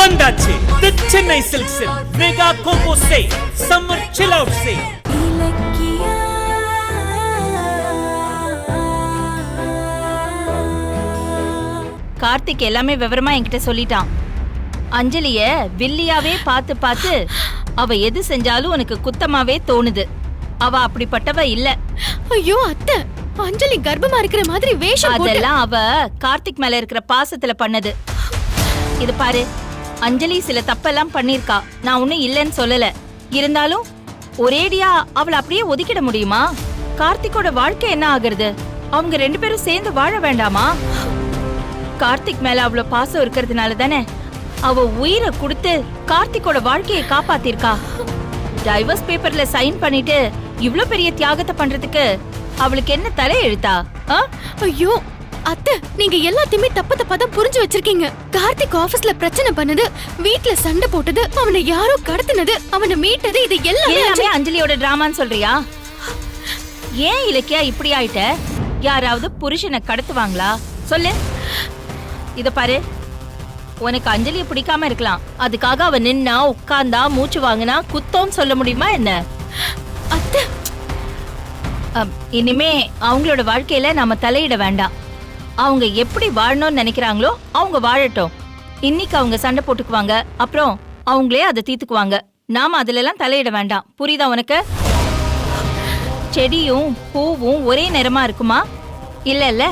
வந்தாச்சு the Chennai silks mega combo sale summer chill out sale. Karthik எல்லாமே விவரமா என்கிட்ட சொல்லிட்டான். அஞ்சலிய வில்லியாவே பார்த்து பார்த்து அவ எது செஞ்சாலும் உனக்கு குத்தமாவே தோணுது. அவ அப்படிப்பட்டவ இல்ல. ஐயோ அத்தை, அஞ்சலி கர்ப்பமா இருக்கிற மாதிரி வேஷம் போட்டு அதெல்லாம் அவ கார்த்திக் மேல இருக்கிற பாசத்துல பண்ணது. இது பாரு, அஞ்சலி சில தப்பெல்லாம் பண்ணிருக்கா, நான் ஒன்னும் இல்லைன்னு சொல்லல. இருந்தாலும் ஒரேடியா அவளை அப்படியே ஒதுக்கிட முடியுமா? கார்த்திக்கோட வாழ்க்கை என்ன ஆகுறது? அவங்க 2 பேரும் சேர்ந்து வாழ வேண்டாமா? கார்த்திக் மேல அவ்வளவு பாசம் இருக்கிறதுனால தானே அவ உயிரை கொடுத்து கார்த்திக்கோட வாழ்க்கையை காப்பாத்திருக்கா. டைவர்ஸ் பேப்பர்ல சைன் பண்ணிட்டு இவ்ளோ பெரிய தியாகத்தை பண்றதுக்கு அவளுக்கு என்ன தலை எழுத்தா? ஐயோ அத்தை, நீங்க எல்லாத்தையுமே தப்பா தான் புரிஞ்சு வச்சிருக்கீங்க. கார்த்திக் ஆபீஸ்ல பிரச்சனை பண்ணது, வீட்ல சண்டை போட்டது, அவனை யாரோ கடத்தினது, அவனை மீட்டது, இது எல்லாமே அஞ்சலியோட டிராமான்னு சொல்றியா? ஏன் இலக்கியா இப்படி ஆயிட்ட? யாராவது புருஷனை கடத்துவாங்களா சொல்லு? இத பாரு, உனக்கு அஞ்சலியை பிடிக்காம இருக்கலாம், அதுக்காக அவ நின்னா உட்கார்ந்தா மூச்சு வாங்கினா குத்தோன்னு சொல்ல முடியுமா என்ன? அத்தை, இனிமே அவங்களோட வாழ்க்கையில நாம தலையிட வேண்டாம். அவங்க எப்படி வாழணும்னு நினைக்கிறாங்களோ அவங்க வாழட்டும். இன்னைக்கு அவங்க சண்டை போட்டுக்குவாங்க, அப்புறம் அவங்களே அதை தீர்த்துக்குவாங்க. நாம அதுல எல்லாம் தலையிட வேண்டாம். புரியுதா உனக்கு? செடியும் பூவும் ஒரே நிறமா இருக்குமா? இல்ல இல்ல,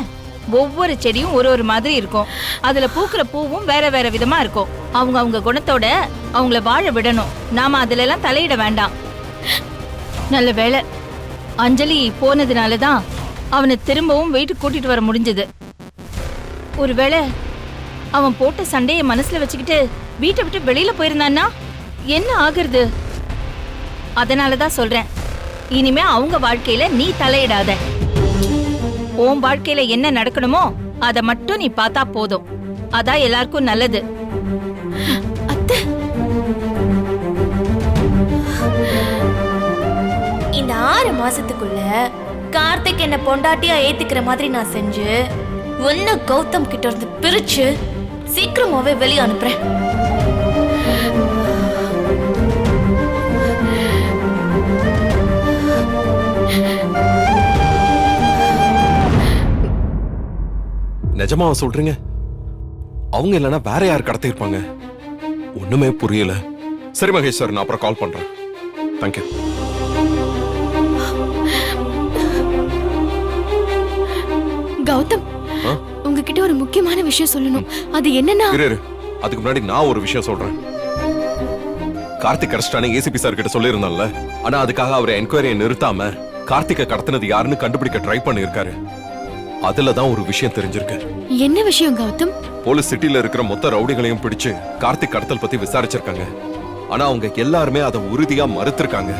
ஒவ்வொரு செடியும் ஒரு மாதிரி இருக்கும். அதுல பூக்குற பூவும் வேற வேற விதமா இருக்கும். அவங்க அவங்க குணத்தோட அவங்கள வாழ விடணும். நாம அதுல எல்லாம் தலையிட வேண்டாம். நல்ல வேளை அஞ்சலி போனதுனாலதான் அவனை திரும்பவும் வீட்டுக்கு கூட்டிட்டு வர முடிஞ்சது. ஒருவேளை அவன் போட்ட சண்டைய மனசுல வச்சுக்கிட்டு வீட்டை விட்டு வெளியில போயிருந்தான்னா என்ன ஆகுறது? அதனாலதான் சொல்றேன், இனிமே அவங்க வாழ்க்கையில நீ தலையிடாத. உன் வாழ்க்கையில என்ன நடக்கணுமோ அத மட்டும் நீ பார்த்தா போதும். அதான் எல்லாருக்கும் நல்லது. அத்தை, இந்த 6 மாசத்துக்குள்ள கார்த்திக் என்ன பொண்டாட்டியா ஏத்துக்கிற மாதிரி நான் செஞ்சு ஒன்னு கௌதம் கிட்ட இருந்து பிரிச்சு சீக்கிரமாவே வெளியே அனுப்புறேன். நிஜமா சொல்றீங்க? அவங்க இல்லைன்னா வேற யார் கடத்தி இருப்பாங்க? ஒண்ணுமே புரியல. சரி மகேஷ் சார், நான் அப்புறம் கால் பண்றேன். தேங்க்யூ. கௌதம், உங்ககிட்ட ஒரு முக்கியமான விஷயம் சொல்லணும். அது என்னன்னா, அதுக்கு முன்னாடி நான் ஒரு விஷயம் சொல்றேன். கார்த்திக் அரெஸ்டான ஏசிபி சார் கிட்ட சொல்லியிருந்தான்ல, ஆனா அதுக்காக அவர் என்கொயரியை நிறுத்தாம கார்த்திகை கடத்தினது யாருன்னு கண்டுபிடிக்க ட்ரை பண்ணிருக்காரு. அதுலதான் ஒரு விஷயம் தெரிஞ்சிருக்கு. என்ன விஷயம் கௌதம்? போலீஸ் சிட்டில இருக்கிற மொத்த ரவுடிகளையும் பிடிச்சு கார்த்திக் கடத்தல் பத்தி விசாரிச்சிருக்காங்க. ஆனா அவங்க எல்லாருமே அதை உறுதியா மறுத்திருக்காங்க.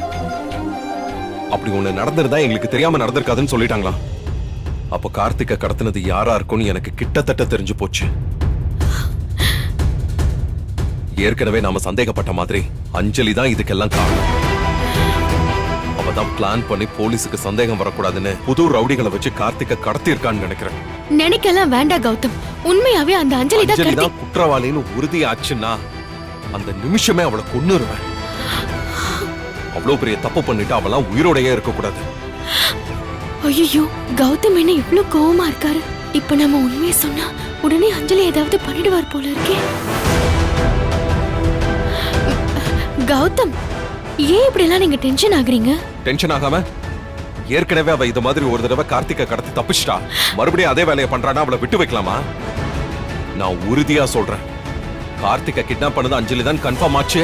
அப்படி ஒண்ணு நடந்திருந்தா எங்களுக்கு தெரியாம நடந்திருக்காதுன்னு சொல்லிட்டாங்களா? அப்ப கார்த்திகை கடத்தினது யாரா இருக்கும்னு எனக்கு கிட்டத்தட்ட தெரிஞ்சு போச்சு. ஏற்கனவே நாம சந்தேகப்பட்ட மாதிரி அஞ்சலி தான் இதுக்கெல்லாம் காரணம். அவதான் பிளான் பண்ணி போலீஸுக்கு சந்தேகம் வரக்கூடாதுன்னு புது ரவுடிகளை வச்சு கார்த்திகை கடத்தி இருக்கான்னு நினைக்கிறேன். நினைக்கலாம் வேண்டாம் கௌதம், உண்மையாவே அந்த அஞ்சலி தான் குற்றவாளின்னு உறுதியாச்சுன்னா அந்த நிமிஷமே அவளை கொன்னுருவேன். அவ்வளவு பெரிய தப்பு பண்ணிட்டு அவெல்லாம் உயிரோடையே இருக்க கூடாது. ஐயோ, கௌதம் என்ன இவ்வளவு கோவமா இருக்காரு? இப்ப நம்ம உண்மையை சொன்னா உடனே அஞ்சலி ஏதாவது பண்ணிடுவார் போல இருக்கே. கௌதம், ஏன் இப்படி எல்லாம் நீங்க டென்ஷன் ஆகுறீங்க? டென்ஷன் ஆகாம, ஏற்கனவே அவ இது மாதிரி ஒரு தடவை கார்த்திகை கடத்தி தப்பிச்சிட்டா. மறுபடியும் அதே வேலையை பண்றானா அவளை விட்டு வைக்கலாமா? நான் உறுதியா சொல்றேன், கார்த்திகை கிட்னாப் பண்ணது அஞ்சலி தான் கன்ஃபார்ம் ஆச்சு.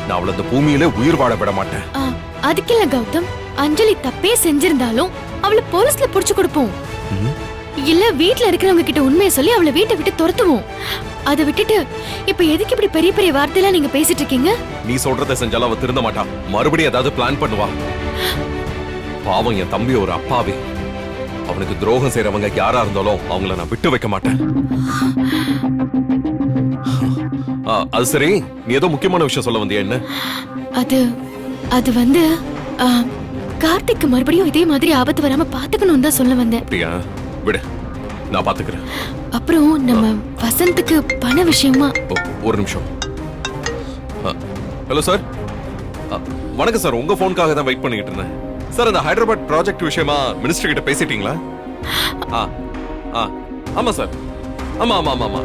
நான் அவளை இந்த பூமியில உயிர் வாழ விட மாட்டேன். அதுக்கு இல்ல கௌதம், அஞ்சலி தப்பே செஞ்சிருந்தாலும் அவளை போலீஸ்ல புடிச்சு கொடுப்போம். இல்ல வீட்ல இருக்கிறவங்க கிட்ட உண்மையை சொல்லி அவளை வீட்டை விட்டு துரத்துவோம். அதை விட்டுட்டு இப்ப எதுக்கு இப்படி பெரிய பெரிய வார்த்தையெல்லாம் நீங்க பேசிட்டு இருக்கீங்க? நீ சொல்றதை செஞ்சாலும் அவ திருந்த மாட்டா. மறுபடியும் ஏதாவது பிளான் பண்ணுவா. பாவம், என் தம்பி ஒரு அப்பாவி. அவனுக்கு துரோகம் செய்யறவங்க யாரா இருந்தாலும் அவங்கள நான் விட்டு வைக்க மாட்டேன். அது சரி, நீ ஏதோ முக்கியமான விஷயம் சொல்ல வந்தியா? என்ன அது வந்து கார்த்திக் மறுபடியும் இதே மாதிரி ஆபத்து வராம பாத்துக்கணும் தான் சொல்ல வந்தேன். அப்படியா? விடு, நான் பாத்துக்கிறேன். அப்புறம் நம்ம வசந்துக்கு பண விஷயமா ஒரு நிமிஷம். Hello sir. வணக்கம் சார், உங்க போனுக்காக தான் வெயிட் பண்ணிட்டு இருந்தேன். சார், அந்த ஹைதராபாத் ப்ராஜெக்ட் விஷயமா மினிஸ்டர் கிட்ட பேசிட்டீங்களா? ஆமா சார். ஆமா ஆமா ஆமா ஆமா.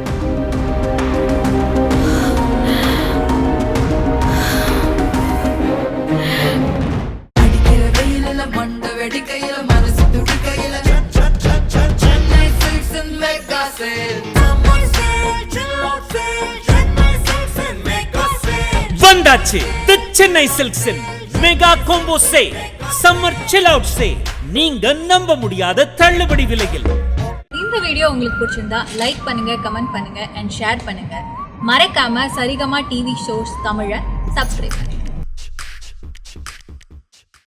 வந்தாச்சு தி சென்னை சில்க்ஸின் mega combo sale summer chill out sale. நீங்க நம்ப முடியாத தள்ளுபடி விலையில். இந்த வீடியோ உங்களுக்கு பிடிச்சிருந்தா லைக் பண்ணுங்க, கமெண்ட் பண்ணுங்க அண்ட் ஷேர் பண்ணுங்க. மறக்காம சரிகமா டிவி ஷோஸ் தமிழை சப்ஸ்கிரைப் பண்ணுங்க.